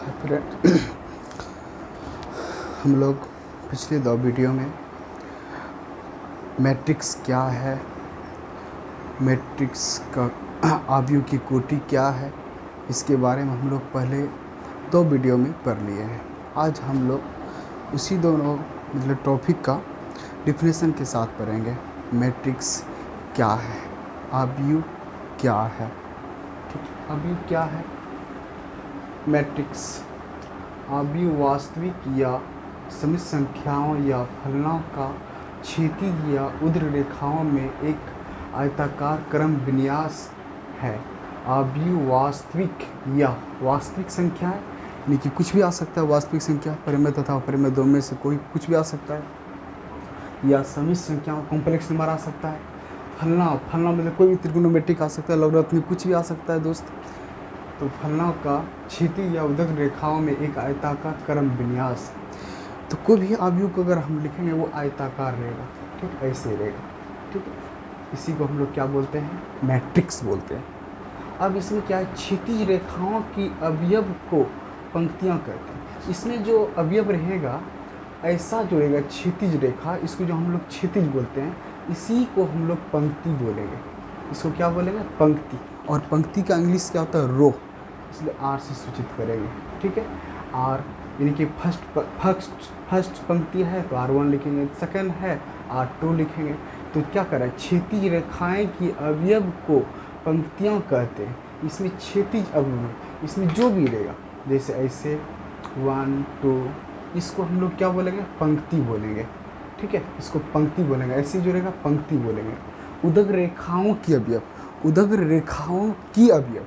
Friend, हम लोग पिछले 2 वीडियो में मैट्रिक्स क्या है, मैट्रिक्स का आव्यूह की कोटि क्या है, इसके बारे में हम लोग पहले 2 वीडियो में पढ़ लिए हैं। आज हम लोग उसी दोनों टॉपिक का डिफिनेशन के साथ पढ़ेंगे। मैट्रिक्स क्या है, आव्यूह क्या है। ठीक, आव्यूह क्या है? मैट्रिक्स आव्यूह वास्तविक या समित संख्याओं या फलनों का क्षैतिज या ऊर्ध्व रेखाओं में एक आयताकार क्रम विन्यास है। आव्यूह वास्तविक या वास्तविक संख्या है, यानी कि कुछ भी आ सकता है। वास्तविक संख्या परिमेय तथा परिमेय दो में से कोई कुछ भी आ सकता है, या समित संख्याओं कॉम्प्लेक्स नंबर आ सकता है। फलना मतलब कोई भी त्रिकोणोमेट्रिक आ सकता है, लॉगरिथमिक कुछ भी आ सकता है दोस्त। तो फलनों का क्षैतिज या ऊर्ध्व रेखाओं में एक आयताकार क्रम विन्यास। तो कोई भी आव्यूह को अगर हम लिखेंगे वो आयताकार रहेगा, ठीक, ऐसे रहेगा, ठीक है। इसी को हम लोग क्या बोलते हैं? मैट्रिक्स बोलते हैं। अब इसमें क्या है, क्षैतिज रेखाओं की अवयव को पंक्तियां कहते हैं। इसमें जो अवयव रहेगा ऐसा जो रहेगा क्षैतिज रेखा, इसको जो हम लोग क्षैतिज बोलते हैं, इसी को हम लोग पंक्ति बोलेंगे। इसको क्या बोलेंगे? पंक्ति। और पंक्ति का इंग्लिश क्या होता है? रो, इसलिए आर से सूचित करेंगे, ठीक है। आर यानी कि फर्स्ट पंक्ति है तो R1 लिखेंगे, सेकंड है R2 लिखेंगे। तो क्या करें, क्षैतिज रेखाएं की अवयव को पंक्तियां कहते हैं। इसमें क्षैतिज अवयव, इसमें जो भी रहेगा, जैसे ऐसे 1 2, इसको हम लोग क्या बोलेंगे? पंक्ति बोलेंगे, ठीक है। इसको पंक्ति बोलेंगे, ऐसी जो रहेगा पंक्ति बोलेंगे। उदग रेखाओं की अवयव, उदग रेखाओं की अवयव,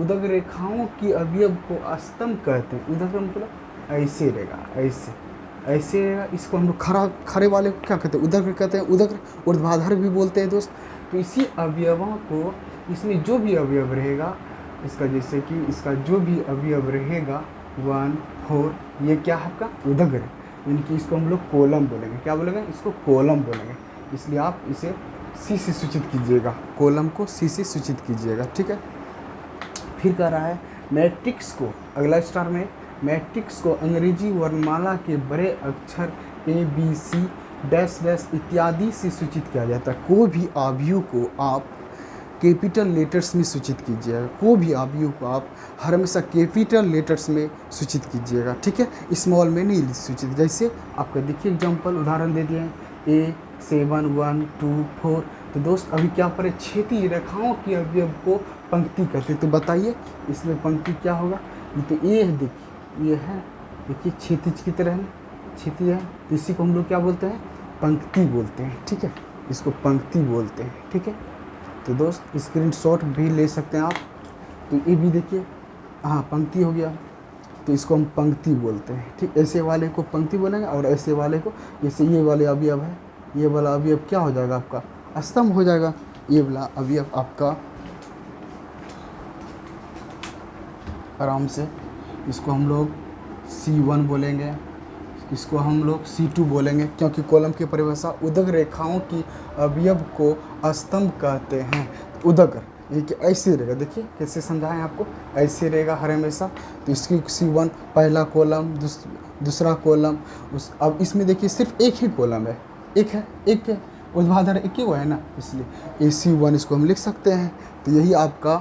उदग रेखाओं की अवयव को स्तंभ कहते हैं। उदग मतलब ऐसे रहेगा, ऐसे रहेगा। इसको हम लोग खड़े वाले को क्या कहते हैं? उदग कहते हैं। उदग ऊर्ध्वाधर भी बोलते हैं दोस्त। तो इसी अवयवों को, इसमें जो भी अवयव रहेगा इसका, जैसे कि इसका जो भी अवयव रहेगा 1 4, ये क्या है आपका? उदग है, यानी कि इसको हम लोग कॉलम बोलेंगे। क्या बोलेंगे? इसको कॉलम बोलेंगे। इसलिए आप इसे सी से सूचित कीजिएगा, कॉलम को सी से सूचित कीजिएगा, ठीक है। फिर कह रहा है मैट्रिक्स को, अगला स्टार में, मैट्रिक्स को अंग्रेजी वर्णमाला के बड़े अक्षर ABC डैश डैश इत्यादि से सूचित किया जाता है। कोई भी आव्यूह को आप कैपिटल लेटर्स में सूचित कीजिएगा। कोई भी आव्यूह को आप हमेशा कैपिटल लेटर्स में सूचित कीजिएगा, ठीक है, स्मॉल में नहीं सूचित। जैसे आपका देखिए एग्जाम्पल, उदाहरण दे दिए हैं A7 1 2 4। तो दोस्त अभी क्या पढ़े? क्षैतिज रेखाओं की अवयव को पंक्ति कहते हैं। तो बताइए इसमें पंक्ति क्या होगा? ये तो ए है, देखिए ये है, देखिए क्षैतिज की तरह है, क्षैतिज है। तो इसी को हम लोग क्या बोलते हैं? पंक्ति बोलते हैं, ठीक है। इसको पंक्ति बोलते हैं, ठीक है। तो दोस्त स्क्रीनशॉट भी ले सकते हैं आप। तो ये भी देखिए, हाँ पंक्ति हो गया। तो इसको हम पंक्ति बोलते हैं, ठीक। ऐसे वाले को पंक्ति बोलेंगे और ऐसे वाले को, जैसे ये वाले अवयव है, ये वाला अवयव क्या हो जाएगा आपका? स्तंभ हो जाएगा। ये वाला अवयव आपका आराम से, इसको हम लोग C1 बोलेंगे, इसको हम लोग C2 बोलेंगे, क्योंकि कॉलम की परिभाषा उदग रेखाओं की अवयव को स्तंभ कहते हैं। उदग ये कि ऐसे रहेगा, देखिए कैसे समझाएं आपको, ऐसे रहेगा हर हमेशा। तो इसकी C1 पहला कॉलम, दूसरा कॉलम। अब इसमें देखिए सिर्फ एक ही कॉलम है, एक है ऊर्ध्वाधर, एक ही वो है ना, इसलिए AC1 इसको हम लिख सकते हैं। तो यही आपका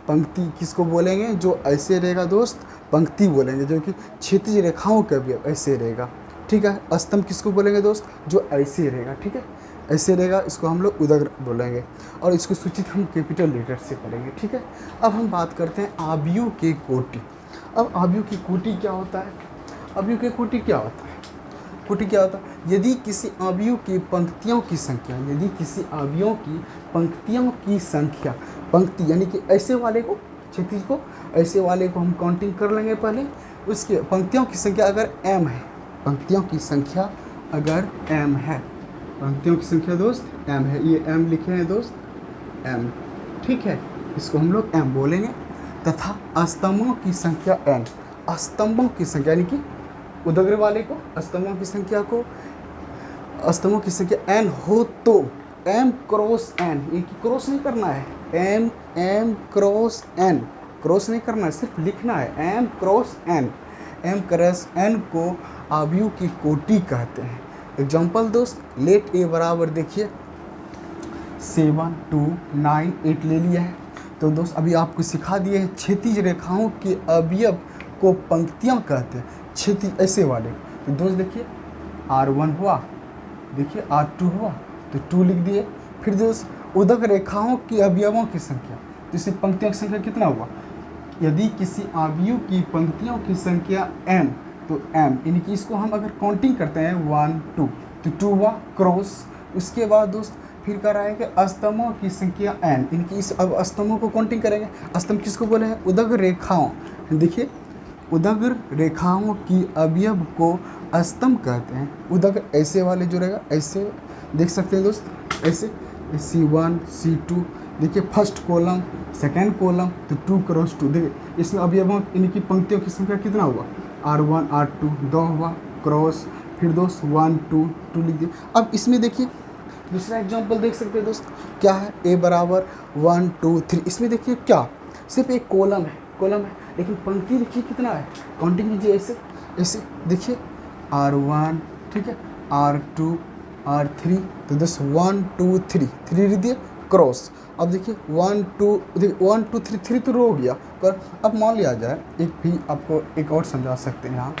पंक्ति किसको बोलेंगे? जो ऐसे रहेगा दोस्त, पंक्ति बोलेंगे, जो कि क्षैतिज रेखाओं का भी ऐसे रहेगा, ठीक है। स्तंभ किसको बोलेंगे दोस्त? जो ऐसे रहेगा, ठीक है, ऐसे रहेगा, इसको हम लोग उदग बोलेंगे। और इसको सूचित हम कैपिटल लेटर से करेंगे, ठीक है। अब हम बात करते हैं आव्यूह के कोटि। अब आव्यूह की कोटि क्या होता है? आव्यूह की कोटि क्या होता है? कोटि क्या होता है? यदि किसी आव्यूह की पंक्तियों की संख्या, यदि किसी आव्यूह की पंक्तियों की संख्या, पंक्ति यानी कि ऐसे वाले को, क्षैतिज को, ऐसे वाले को हम काउंटिंग कर लेंगे पहले। उसके पंक्तियों की संख्या अगर m है, पंक्तियों की संख्या अगर m है, पंक्तियों की संख्या दोस्त m है, ये m लिखे हैं दोस्त, m, ठीक है, इसको हम लोग m बोलेंगे। तथा स्तंभों की संख्या n, स्तंभों की संख्या यानी कि उदग्र वाले को, स्तंभों की संख्या को, स्तंभों की संख्या n हो तो m क्रॉस n, ये क्रॉस नहीं करना है, m क्रॉस n, क्रॉस नहीं करना है, सिर्फ लिखना है m cross n। m cross n को अवयव की कोटि कहते हैं। एग्जाम्पल दोस्त, लेट a बराबर देखिए 7 2 9 8 ले लिया है। तो दोस्त अभी आपको सिखा दिए हैं क्षैतिज रेखाओं के अवयव को पंक्तियां कहते हैं, क्षैतिज ऐसे वाले। तो दोस्त देखिए R1 हुआ, देखिए R2 हुआ, तो 2 लिख दिए। फिर दोस्त उदक रेखाओं के अवयवों की संख्या, तो इसमें पंक्तियों की संख्या कितना हुआ? यदि किसी अवयव की पंक्तियों की संख्या m, तो m यानी कि इसको हम अगर काउंटिंग करते हैं 1 2, तो 2 हुआ क्रॉस। उसके बाद दोस्त फिर कर रहा है कि स्तंभों की संख्या n, इनकी इस अब स्तंभों को काउंटिंग करेंगे। स्तंभ किसको बोले हैं? उदग रेखाओं। देखिए उदग रेखाओं की अवयव को स्तंभ कहते हैं। उदग ऐसे वाले जो रहेगा, ऐसे देख सकते हैं दोस्त, ऐसे C1 C2, देखिए फर्स्ट कॉलम सेकेंड कॉलम, तो 2 क्रॉस 2। देखिए इसमें अवयवों इनकी पंक्तियों की संख्या कितना हुआ? R1 R2 2 हुआ क्रॉस, फिर दोस्त 1 2 2 लिख दिए। अब इसमें देखिए दूसरा एग्जांपल देख सकते हैं दोस्त, क्या है? a बराबर 1 2 3। इसमें देखिए क्या सिर्फ एक कॉलम है, लेकिन पंक्ति देखिए कितना है, काउंटिंग कीजिए ऐसे ऐसे। देखिए R1, ठीक है, R2 R3, तो दोस्त 1 2 3 3 लिख दिए क्रॉस। अब देखिए 1 2 3 3 तो रो हो गया। पर अब मान लिया जाए, एक भी आपको एक और समझा सकते हैं यहाँ,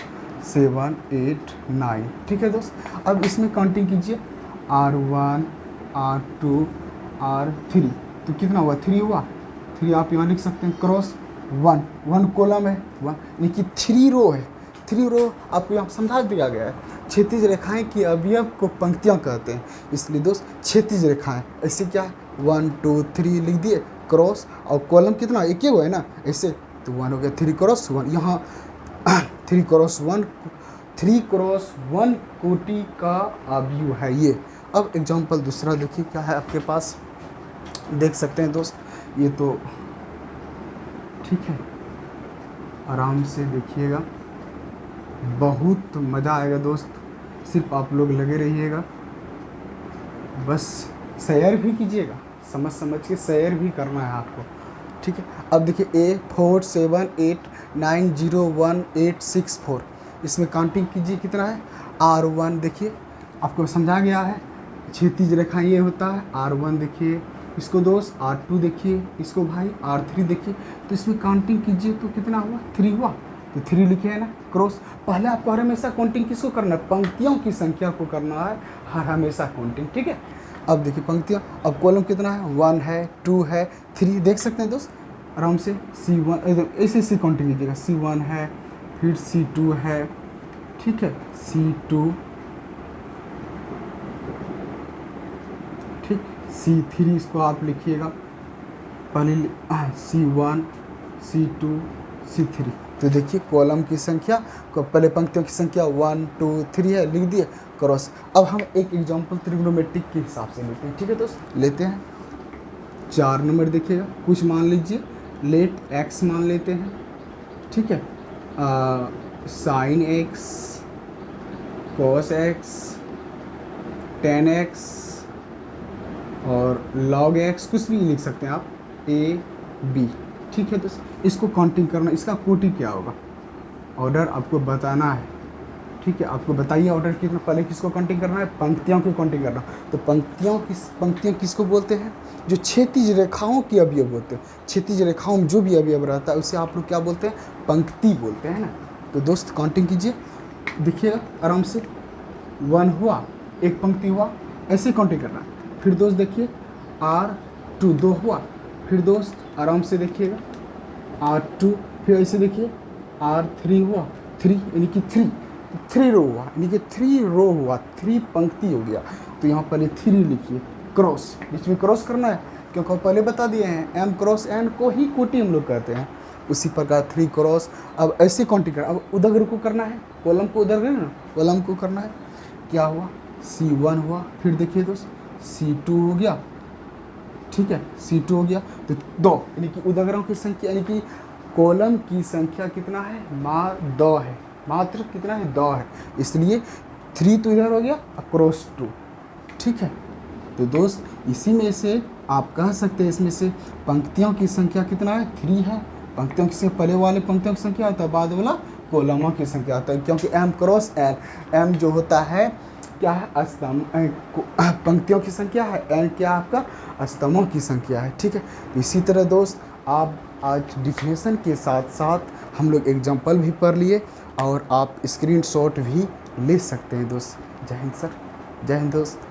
7 8 9, ठीक है दोस्त। अब इसमें काउंटिंग कीजिए R1 R2 R3, तो कितना हुआ? 3 हुआ। 3 आप यहाँ लिख सकते हैं क्रॉस 1 कॉलम है 1, यानी कि 3 रो है। 3 रो आपको यहाँ समझा दिया गया है। क्षैतिज रेखाएं की अवयव को पंक्तियाँ कहते हैं, इसलिए दोस्त क्षैतिज रेखाएं ऐसे क्या है 1 2 3 लिख दिए क्रॉस, और कॉलम कितना एक ही हुआ है ना, ऐसे, तो 1 हो गया 3 क्रॉस 1। यहाँ 3 क्रॉस 1 कोटि का अवयव है ये। अब एग्जाम्पल दूसरा देखिए क्या है आपके पास, देख सकते हैं दोस्त, ये तो ठीक है, आराम से देखिएगा, बहुत मज़ा आएगा दोस्त। सिर्फ आप लोग लगे रहिएगा, बस शेयर भी कीजिएगा, समझ के शेयर भी करना है आपको, ठीक है। अब देखिए A 4 7 8 9 0 1 8 6 4, इसमें काउंटिंग कीजिए कितना है? R1 देखिए आपको समझा गया है, क्षैतिज रेखा ये होता है। R1 देखिए, इसको दोस्त R2 देखिए, इसको भाई R3 देखिए, तो इसमें काउंटिंग कीजिए तो कितना हुआ? 3 हुआ, तो 3 लिखे है ना क्रॉस। पहले आपको हर हमेशा काउंटिंग किसको करना है? पंक्तियों की संख्या को करना है हर हमेशा काउंटिंग, ठीक है। अब देखिए पंक्तियाँ, अब कॉलम कितना है? 1 है 2 है 3, देख सकते हैं दोस्त आराम से। C1 एकदम ऐसे काउंटिंग कीजिएगा, C1 है, फिर C2 है, ठीक है, C2, ठीक, C3 इसको आप लिखिएगा पहले, C1 C2 C3। तो देखिए कॉलम की संख्या को पहले पंक्तियों की संख्या 1 2 3 है, लिख दिए क्रॉस। अब हम एक एग्जांपल ट्रिग्नोमेट्रिक के हिसाब से लेते हैं, ठीक है दोस्त, लेते हैं 4 नंबर देखिएगा, कुछ मान लीजिए, लेट x मान लेते हैं, ठीक है, sign x cos x tan x और log x, कुछ भी लिख सकते हैं आप, a b, ठीक है दोस्त। इसको काउंटिंग करना, इसका कोटि क्या होगा? ऑर्डर आपको बताना है, ठीक है, आपको बताइए ऑर्डर कितना, पहले किसको काउंटिंग करना है? पंक्तियों की काउंटिंग करना। तो पंक्तियाँ किसको बोलते हैं? जो क्षैतिज रेखाओं की अवयव होते हैं, क्षैतिज रेखाओं में जो भी अवयव रहता है उसे आप लोग क्या बोलते हैं? पंक्ति बोलते हैं ना। तो दोस्त काउंटिंग कीजिए, देखिएगा आराम से, 1 हुआ, एक पंक्ति हुआ, ऐसे काउंटिंग करना है। फिर दोस्त देखिए R2 2 हुआ, फिर दोस्त आराम से देखिएगा R2, फिर ऐसे देखिए R3 हुआ 3, यानी कि 3 रो हुआ, यानी कि 3 रो हुआ, 3 पंक्ति हो गया। तो यहाँ पहले 3 लिखिए क्रॉस, बीच में क्रॉस करना है क्योंकि पहले बता दिए हैं m क्रॉस n को ही कोटि हम लोग कहते हैं। उसी प्रकार 3 क्रॉस, अब ऐसे काउंटिंग करना। अब उदग्र को करना है, कॉलम को उदग्र ना, कॉलम को करना है। क्या हुआ? C1 हुआ, फिर देखिए दोस्त C2 हो गया, ठीक है, C2 हो गया, तो 2, यानी कि उदग्रों की संख्या, यानी कि कॉलम की संख्या कितना है? 2 है, मात्र कितना है? 2 है, इसलिए 3 तो इधर हो गया, क्रॉस 2, ठीक है। तो दोस्त इसी में से आप कह सकते हैं, इसमें से पंक्तियों की संख्या कितना है? 3 है। पंक्तियों की संख्या पहले वाले पंक्तियों की संख्या होता है, बाद वाला कॉलमों की संख्या होता है, क्योंकि m क्रॉस n, m जो होता है क्या है, स्तंभ, पंक्तियों की संख्या है, n क्या आपका स्तंभों की संख्या है। ठीक है, इसी तरह दोस्त आप आज डिफिनेशन के साथ साथ हम लोग एग्जाम्पल भी पढ़ लिए और आप स्क्रीनशॉट भी ले सकते हैं दोस्त। जय हिंद सर, जय हिंद दोस्त।